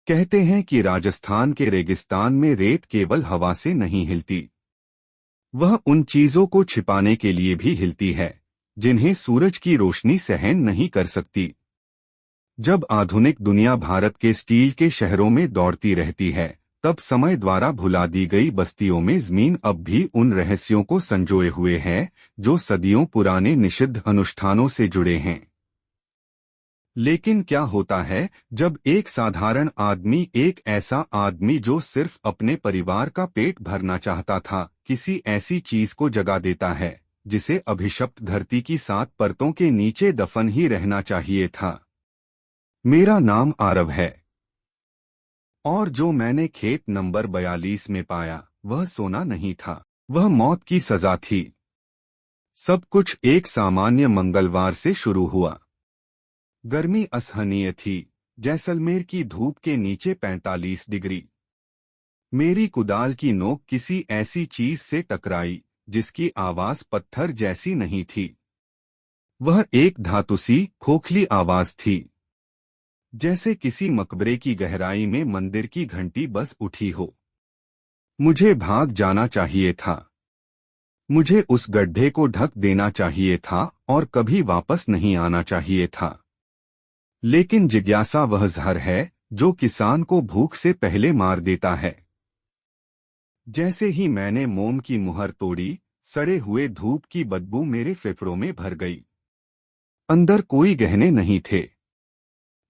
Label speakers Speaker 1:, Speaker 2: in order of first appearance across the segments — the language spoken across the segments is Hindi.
Speaker 1: कहते हैं कि राजस्थान के रेगिस्तान में रेत केवल हवा से नहीं हिलती, वह उन चीजों को छिपाने के लिए भी हिलती है जिन्हें सूरज की रोशनी सहन नहीं कर सकती। जब आधुनिक दुनिया भारत के स्टील के शहरों में दौड़ती रहती है, तब समय द्वारा भुला दी गई बस्तियों में जमीन अब भी उन रहस्यों को संजोए हुए है जो सदियों पुराने निषिद्ध अनुष्ठानों से जुड़े हैं। लेकिन क्या होता है जब एक साधारण आदमी, एक ऐसा आदमी जो सिर्फ अपने परिवार का पेट भरना चाहता था, किसी ऐसी चीज को जगा देता है जिसे अभिशप्त धरती की 7 परतों के नीचे दफन ही रहना चाहिए था। मेरा नाम आरव है, और जो मैंने खेत नंबर 42 में पाया वह सोना नहीं था, वह मौत की सजा थी। सब कुछ एक सामान्य मंगलवार से शुरू हुआ। गर्मी असहनीय थी, जैसलमेर की धूप के नीचे 45 डिग्री। मेरी कुदाल की नोक किसी ऐसी चीज से टकराई जिसकी आवाज पत्थर जैसी नहीं थी। वह एक धातुसी खोखली आवाज थी, जैसे किसी मकबरे की गहराई में मंदिर की घंटी बस उठी हो। मुझे भाग जाना चाहिए था, मुझे उस गड्ढे को ढक देना चाहिए था और कभी वापस नहीं आना चाहिए था। लेकिन जिज्ञासा वह जहर है जो किसान को भूख से पहले मार देता है। जैसे ही मैंने मोम की मुहर तोड़ी, सड़े हुए धूप की बदबू मेरे फेफड़ों में भर गई। अंदर कोई गहने नहीं थे,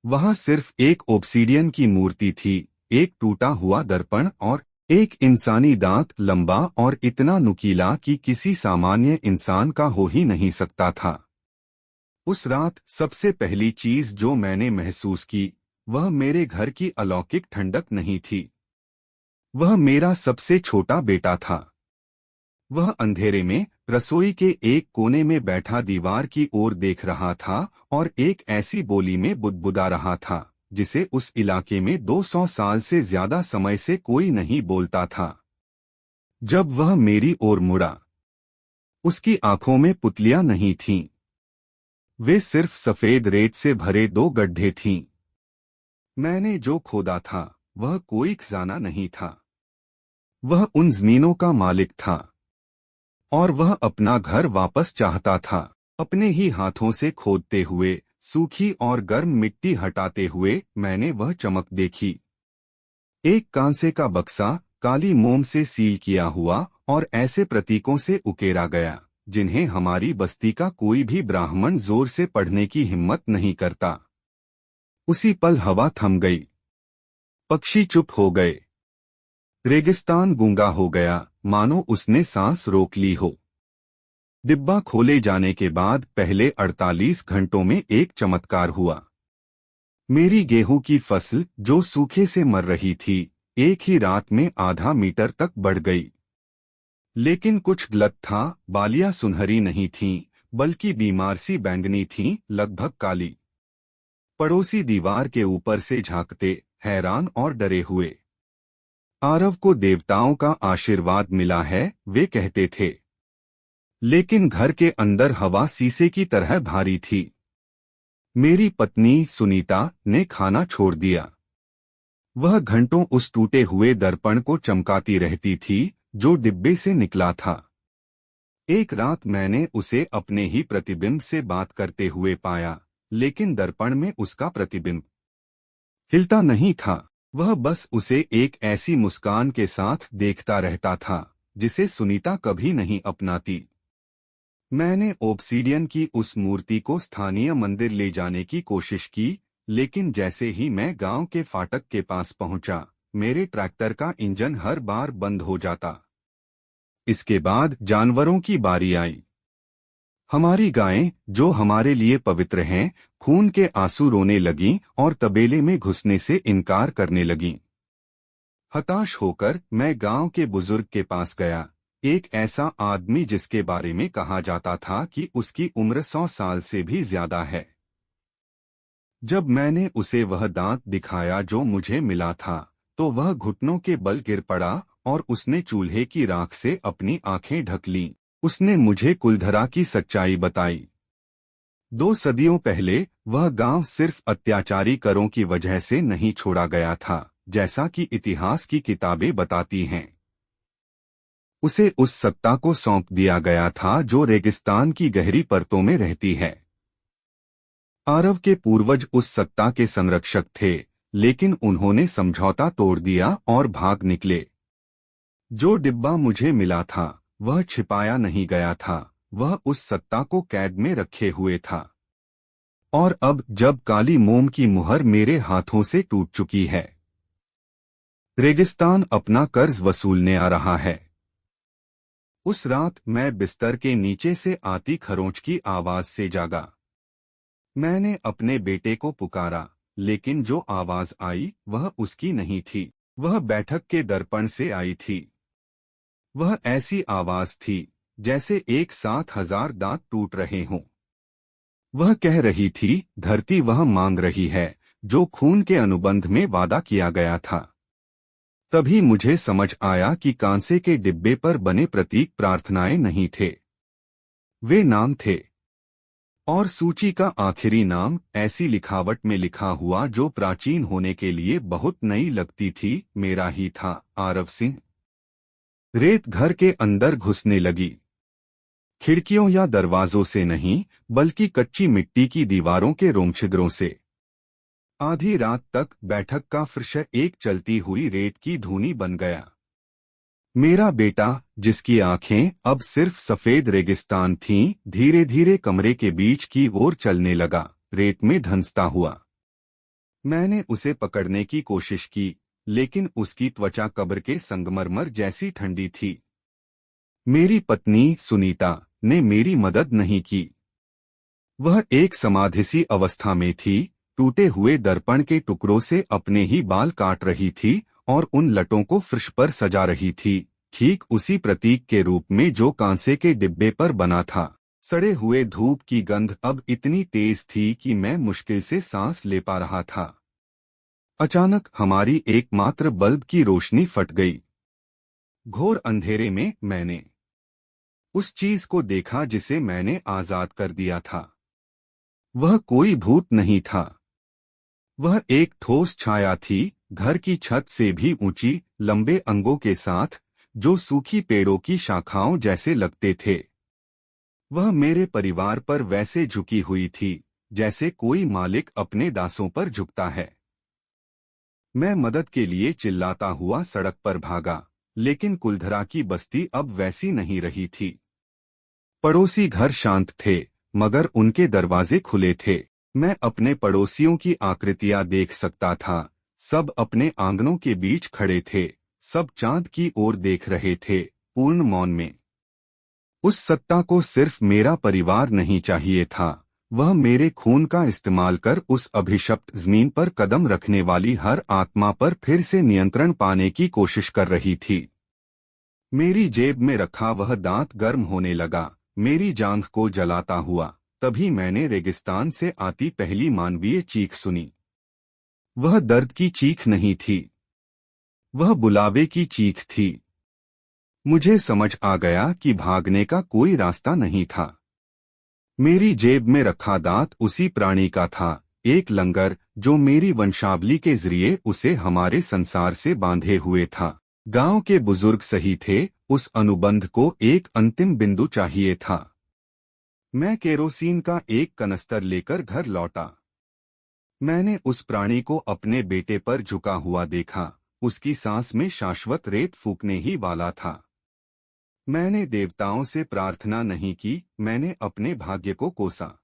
Speaker 1: वहां सिर्फ एक ओब्सीडियन की मूर्ति थी, एक टूटा हुआ दर्पण और एक इंसानी दांत, लंबा और इतना नुकीला कि किसी सामान्य इंसान का हो ही नहीं सकता था। उस रात सबसे पहली चीज जो मैंने महसूस की वह मेरे घर की अलौकिक ठंडक नहीं थी, वह मेरा सबसे छोटा बेटा था। वह अंधेरे में रसोई के एक कोने में बैठा दीवार की ओर देख रहा था और एक ऐसी बोली में बुदबुदा रहा था जिसे उस इलाके में 200 साल से ज्यादा समय से कोई नहीं बोलता था। जब वह मेरी ओर मुड़ा, उसकी आंखों में पुतलियां नहीं थीं, वे सिर्फ सफेद रेत से भरे 2 गड्ढे थीं। मैंने जो खोदा था वह कोई खजाना नहीं था, वह उन जमीनों का मालिक था और वह अपना घर वापस चाहता था। अपने ही हाथों से खोदते हुए, सूखी और गर्म मिट्टी हटाते हुए मैंने वह चमक देखी। एक कांसे का बक्सा, काली मोम से सील किया हुआ और ऐसे प्रतीकों से उकेरा गया जिन्हें हमारी बस्ती का कोई भी ब्राह्मण जोर से पढ़ने की हिम्मत नहीं करता। उसी पल हवा थम गई, पक्षी चुप हो गए, रेगिस्तान गूंगा हो गया, मानो उसने सांस रोक ली हो। डिब्बा खोले जाने के बाद पहले 48 घंटों में एक चमत्कार हुआ। मेरी गेहूं की फसल जो सूखे से मर रही थी, एक ही रात में आधा मीटर तक बढ़ गई। लेकिन कुछ गलत था, बालियां सुनहरी नहीं थीं, बल्कि बीमार सी बैंगनी थीं, लगभग काली। पड़ोसी दीवार के ऊपर से झांकते, हैरान और डरे हुए। आरव को देवताओं का आशीर्वाद मिला है, वे कहते थे। लेकिन घर के अंदर हवा शीशे की तरह भारी थी। मेरी पत्नी सुनीता ने खाना छोड़ दिया। वह घंटों उस टूटे हुए दर्पण को चमकाती रहती थी जो डिब्बे से निकला था। एक रात मैंने उसे अपने ही प्रतिबिंब से बात करते हुए पाया, लेकिन दर्पण में उसका प्रतिबिंब हिलता नहीं था। वह बस उसे एक ऐसी मुस्कान के साथ देखता रहता था जिसे सुनीता कभी नहीं अपनाती। मैंने ओब्सीडियन की उस मूर्ति को स्थानीय मंदिर ले जाने की कोशिश की, लेकिन जैसे ही मैं गांव के फाटक के पास पहुंचा, मेरे ट्रैक्टर का इंजन हर बार बंद हो जाता। इसके बाद जानवरों की बारी आई। हमारी गायें, जो हमारे लिए पवित्र हैं, खून के आंसू रोने लगीं और तबेले में घुसने से इनकार करने लगीं। हताश होकर मैं गांव के बुजुर्ग के पास गया, एक ऐसा आदमी जिसके बारे में कहा जाता था कि उसकी उम्र 100 साल से भी ज्यादा है। जब मैंने उसे वह दांत दिखाया जो मुझे मिला था, तो वह घुटनों के बल गिर पड़ा और उसने चूल्हे की राख से अपनी आंखें ढक लीं। उसने मुझे कुलधरा की सच्चाई बताई। 2 सदियों पहले वह गांव सिर्फ अत्याचारी करों की वजह से नहीं छोड़ा गया था, जैसा कि इतिहास की किताबें बताती हैं। उसे उस सत्ता को सौंप दिया गया था जो रेगिस्तान की गहरी परतों में रहती है। आरव के पूर्वज उस सत्ता के संरक्षक थे, लेकिन उन्होंने समझौता तोड़ दिया और भाग निकले। जो डिब्बा मुझे मिला था वह छिपाया नहीं गया था, वह उस सत्ता को कैद में रखे हुए था। और अब जब काली मोम की मुहर मेरे हाथों से टूट चुकी है, रेगिस्तान अपना कर्ज वसूलने आ रहा है। उस रात मैं बिस्तर के नीचे से आती खरोंच की आवाज से जागा। मैंने अपने बेटे को पुकारा, लेकिन जो आवाज आई वह उसकी नहीं थी, वह बैठक के दर्पण से आई थी। वह ऐसी आवाज थी जैसे एक साथ 1000 दांत टूट रहे हों। वह कह रही थी, धरती वह मांग रही है जो खून के अनुबंध में वादा किया गया था। तभी मुझे समझ आया कि कांसे के डिब्बे पर बने प्रतीक प्रार्थनाएं नहीं थे, वे नाम थे। और सूची का आखिरी नाम ऐसी लिखावट में लिखा हुआ जो प्राचीन होने के लिए बहुत नई लगती थी, मेरा ही था, आरव सिंह। रेत घर के अंदर घुसने लगी, खिड़कियों या दरवाजों से नहीं, बल्कि कच्ची मिट्टी की दीवारों के रोमछिद्रों से। आधी रात तक बैठक का फर्श एक चलती हुई रेत की धूनी बन गया। मेरा बेटा, जिसकी आंखें अब सिर्फ सफेद रेगिस्तान थीं, धीरे धीरे कमरे के बीच की ओर चलने लगा, रेत में धंसता हुआ। मैंने उसे पकड़ने की कोशिश की, लेकिन उसकी त्वचा कब्र के संगमरमर जैसी ठंडी थी। मेरी पत्नी सुनीता ने मेरी मदद नहीं की। वह एक समाधिसी अवस्था में थी, टूटे हुए दर्पण के टुकड़ों से अपने ही बाल काट रही थी और उन लटों को फर्श पर सजा रही थी, ठीक उसी प्रतीक के रूप में जो कांसे के डिब्बे पर बना था। सड़े हुए धूप की गंध अब इतनी तेज थी कि मैं मुश्किल से सांस ले पा रहा था। अचानक हमारी एकमात्र बल्ब की रोशनी फट गई। घोर अंधेरे में मैंने उस चीज को देखा जिसे मैंने आजाद कर दिया था। वह कोई भूत नहीं था, वह एक ठोस छाया थी, घर की छत से भी ऊंची, लंबे अंगों के साथ, जो सूखी पेड़ों की शाखाओं जैसे लगते थे। वह मेरे परिवार पर वैसे झुकी हुई थी जैसे कोई मालिक अपने दासों पर झुकता है। मैं मदद के लिए चिल्लाता हुआ सड़क पर भागा, लेकिन कुलधरा की बस्ती अब वैसी नहीं रही थी। पड़ोसी घर शांत थे, मगर उनके दरवाजे खुले थे। मैं अपने पड़ोसियों की आकृतियां देख सकता था, सब अपने आंगनों के बीच खड़े थे, सब चांद की ओर देख रहे थे, पूर्ण मौन में। उस सत्ता को सिर्फ मेरा परिवार नहीं चाहिए था, वह मेरे खून का इस्तेमाल कर उस अभिशप्त जमीन पर कदम रखने वाली हर आत्मा पर फिर से नियंत्रण पाने की कोशिश कर रही थी। मेरी जेब में रखा वह दांत गर्म होने लगा, मेरी जांघ को जलाता हुआ। तभी मैंने रेगिस्तान से आती पहली मानवीय चीख सुनी। वह दर्द की चीख नहीं थी, वह बुलावे की चीख थी। मुझे समझ आ गया कि भागने का कोई रास्ता नहीं था। मेरी जेब में रखा दांत उसी प्राणी का था, एक लंगर जो मेरी वंशावली के जरिए उसे हमारे संसार से बांधे हुए था। गांव के बुजुर्ग सही थे, उस अनुबंध को एक अंतिम बिंदु चाहिए था। मैं केरोसिन का एक कनस्तर लेकर घर लौटा। मैंने उस प्राणी को अपने बेटे पर झुका हुआ देखा, उसकी सांस में शाश्वत रेत फूकने ही वाला था। मैंने देवताओं से प्रार्थना नहीं की, मैंने अपने भाग्य को कोसा।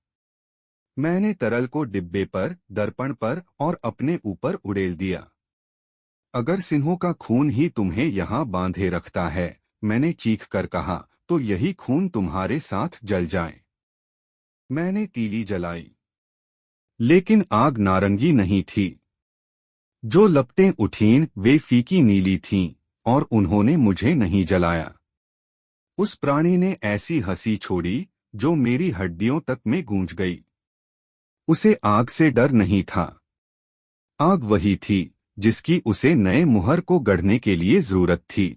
Speaker 1: मैंने तरल को डिब्बे पर, दर्पण पर और अपने ऊपर उड़ेल दिया। अगर सिंहों का खून ही तुम्हें यहाँ बांधे रखता है, मैंने चीख कर कहा, तो यही खून तुम्हारे साथ जल जाए। मैंने तीली जलाई, लेकिन आग नारंगी नहीं थी। जो लपटें उठीं वे फीकी नीली थीं, और उन्होंने मुझे नहीं जलाया। उस प्राणी ने ऐसी हंसी छोड़ी जो मेरी हड्डियों तक में गूंज गई। उसे आग से डर नहीं था। आग वही थी जिसकी उसे नए मुहर को गढ़ने के लिए जरूरत थी।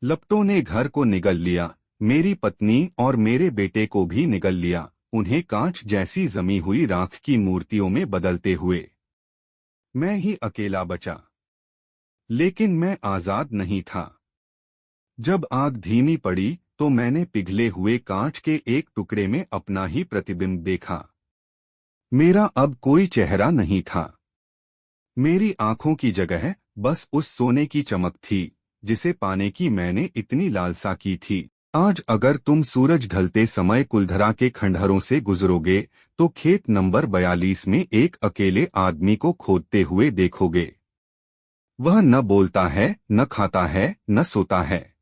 Speaker 1: लपटों ने घर को निगल लिया, मेरी पत्नी और मेरे बेटे को भी निगल लिया, उन्हें कांच जैसी जमी हुई राख की मूर्तियों में बदलते हुए। मैं ही अकेला बचा, लेकिन मैं आजाद नहीं था। जब आग धीमी पड़ी तो मैंने पिघले हुए कांच के एक टुकड़े में अपना ही प्रतिबिंब देखा। मेरा अब कोई चेहरा नहीं था। मेरी आंखों की जगह बस उस सोने की चमक थी जिसे पाने की मैंने इतनी लालसा की थी। आज अगर तुम सूरज ढलते समय कुलधरा के खंडहरों से गुजरोगे तो खेत नंबर 42 में एक अकेले आदमी को खोदते हुए देखोगे। वह न बोलता है, न खाता है, न सोता है।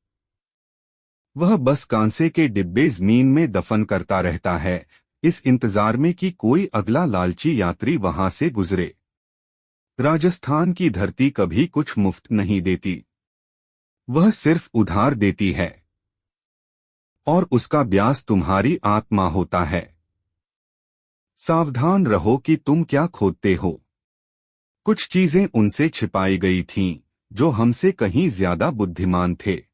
Speaker 1: वह बस कांसे के डिब्बे जमीन में दफन करता रहता है, इस इंतजार में कि कोई अगला लालची यात्री वहां से गुजरे। राजस्थान की धरती कभी कुछ मुफ्त नहीं देती, वह सिर्फ उधार देती है, और उसका ब्याज तुम्हारी आत्मा होता है। सावधान रहो कि तुम क्या खोदते हो। कुछ चीजें उनसे छिपाई गई थीं, जो हमसे कहीं ज्यादा बुद्धिमान थे।